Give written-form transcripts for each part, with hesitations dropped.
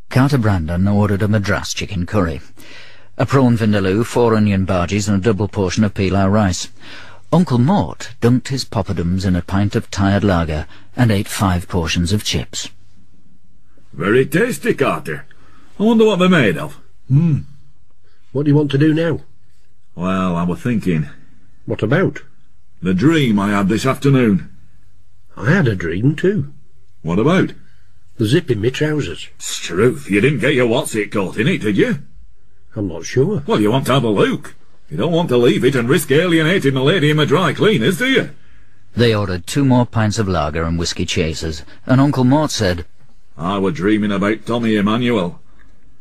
Carter Brandon ordered a madras chicken curry, a prawn vindaloo, 4 onion bhajis and a double portion of pilau rice. Uncle Mort dunked his poppadoms in a pint of tired lager and ate 5 portions of chips. Very tasty, Carter. I wonder what they're made of. What do you want to do now? Well, I was thinking. What about? The dream I had this afternoon. I had a dream too. What about? The zip in my trousers. Struth, you didn't get your what's-it caught in it, did you? I'm not sure. Well, you want to have a look. You don't want to leave it and risk alienating the lady in the dry cleaners, do you? They ordered 2 more pints of lager and whiskey chasers, and Uncle Mort said, I were dreaming about Tommy Emmanuel.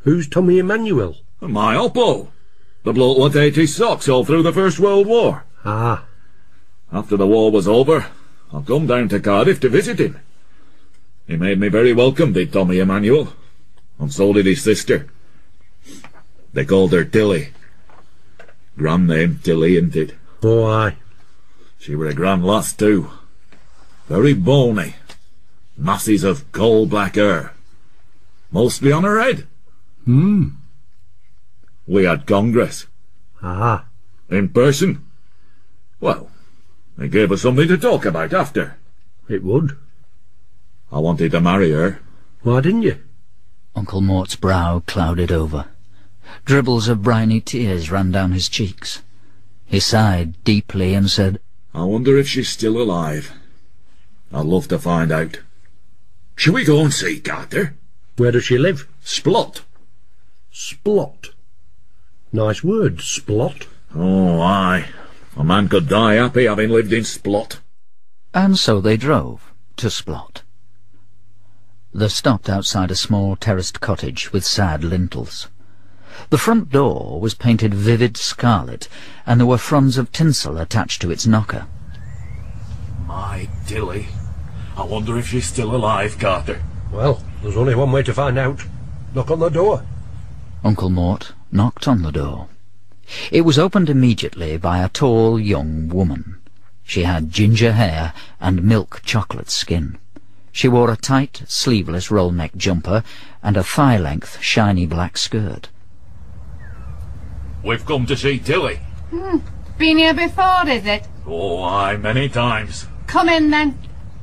Who's Tommy Emmanuel? My oppo. The bloke what ate his socks all through the First World War. Ah. After the war was over, I come down to Cardiff to visit him. He made me very welcome, did Tommy Emmanuel. And so did his sister. They called her Tilly. Grand name, Tilly, ain't it? Oh, aye. She were a grand lass, too. Very bony. Masses of coal-black hair. Mostly on her head. We had Congress. Ah. In person. Well, they gave us something to talk about after. It would. I wanted to marry her. Why didn't you? Uncle Mort's brow clouded over. Dribbles of briny tears ran down his cheeks. He sighed deeply and said, I wonder if she's still alive. I'd love to find out. Shall we go and see, Carter? Where does she live? Splot. Splot. Nice word, splot. Oh, aye. A man could die happy having lived in Splot. And so they drove to Splot. They stopped outside a small terraced cottage with sad lintels. The front door was painted vivid scarlet, and there were fronds of tinsel attached to its knocker. My Tilly. I wonder if she's still alive, Carter. Well, there's only one way to find out. Knock on the door. Uncle Mort knocked on the door. It was opened immediately by a tall young woman. She had ginger hair and milk chocolate skin. She wore a tight, sleeveless roll-neck jumper and a thigh-length, shiny black skirt. We've come to see Tilly. Been here before, is it? Oh, aye, many times. Come in, then.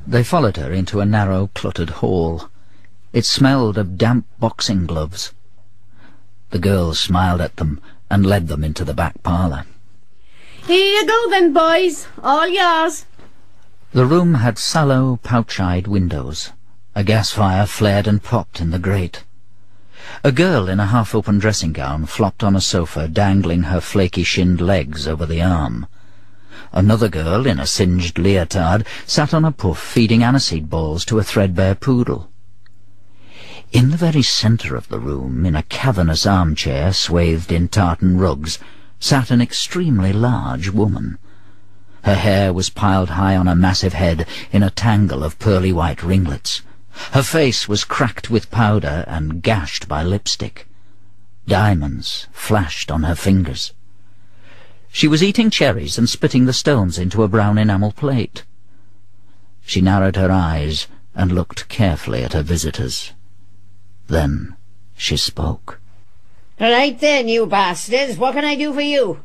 They followed her into a narrow, cluttered hall. It smelled of damp boxing gloves. The girls smiled at them and led them into the back parlour. Here you go, then, boys. All yours. The room had sallow, pouch-eyed windows. A gas fire flared and popped in the grate. A girl in a half-open dressing gown flopped on a sofa, dangling her flaky-shinned legs over the arm. Another girl, in a singed leotard, sat on a puff feeding aniseed balls to a threadbare poodle. In the very centre of the room, in a cavernous armchair swathed in tartan rugs, sat an extremely large woman. Her hair was piled high on a massive head in a tangle of pearly white ringlets. Her face was cracked with powder and gashed by lipstick. Diamonds flashed on her fingers. She was eating cherries and spitting the stones into a brown enamel plate. She narrowed her eyes and looked carefully at her visitors. Then she spoke. Right then, you bastards. What can I do for you?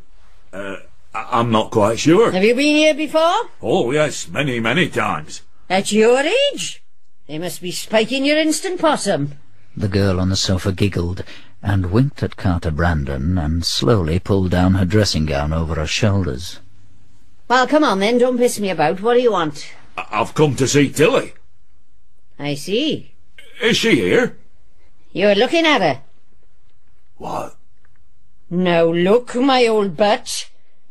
I'm not quite sure. Have you been here before? Oh, yes, many, many times. At your age? They must be spiking your instant possum. The girl on the sofa giggled and winked at Carter Brandon and slowly pulled down her dressing gown over her shoulders. Well, come on then, don't piss me about. What do you want? I've come to see Tilly. I see. Is she here? You're looking at her. What? Now look, my old butt.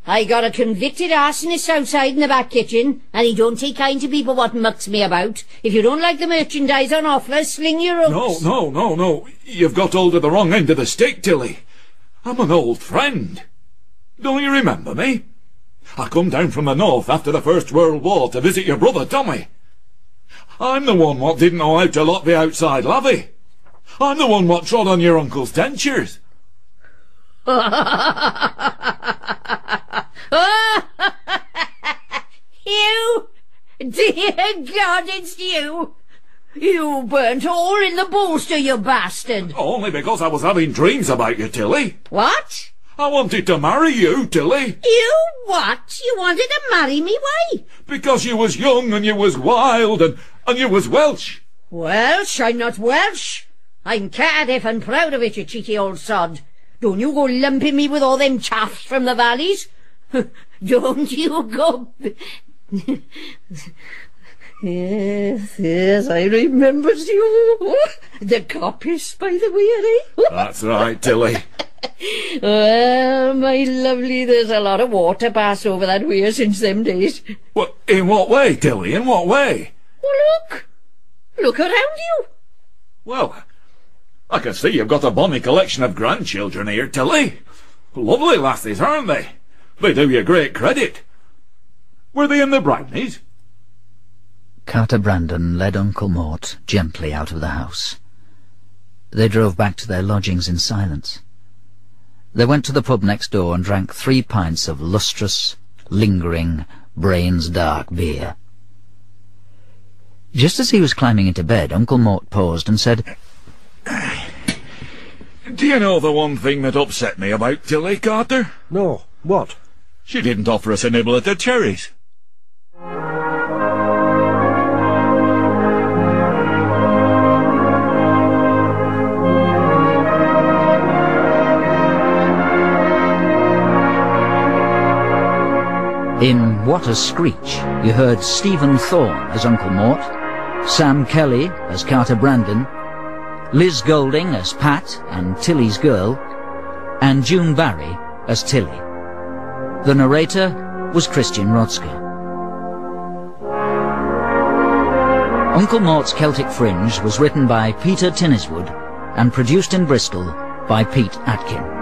I got a convicted arsonist outside in the back kitchen, and he don't take kind to people what mucks me about. If you don't like the merchandise on offer, sling your hooks. No. You've got hold of the wrong end of the stick, Tilly. I'm an old friend. Don't you remember me? I come down from the north after the First World War to visit your brother Tommy. I'm the one what didn't know how to lock the outside lavvy. I'm the one what trod on your uncle's dentures. You? Dear God, it's you. You burnt all in the bolster, you bastard! Only because I was having dreams about you, Tilly. What? I wanted to marry you, Tilly. You what? You wanted to marry me, why? Because you was young and you was wild and you was Welsh. Welsh? I'm not Welsh. I'm Cardiff and proud of it, you cheeky old sod. Don't you go lumping me with all them chaffs from the valleys. Don't you go... Yes, I remembers you. The coppice, by the way, eh? That's right, Tilly. Well, my lovely, there's a lot of water passed over that weir since them days. Well, in what way, Tilly? In what way? Well, look around you. Well, I can see you've got a bonny collection of grandchildren here, Tilly. Lovely lassies, aren't they? They do you great credit. Were they in the brownies? Carter Brandon led Uncle Mort gently out of the house. They drove back to their lodgings in silence. They went to the pub next door and drank 3 pints of lustrous, lingering, brains-dark beer. Just as he was climbing into bed, Uncle Mort paused and said, Do you know the one thing that upset me about Tilly, Carter? No, what? She didn't offer us a nibble at the cherries. In What a Screech, you heard Stephen Thorne as Uncle Mort, Sam Kelly as Carter Brandon, Liz Golding as Pat and Tilly's girl, and June Barry as Tilly. The narrator was Christian Rodska. Uncle Mort's Celtic Fringe was written by Peter Tinniswood and produced in Bristol by Pete Atkin.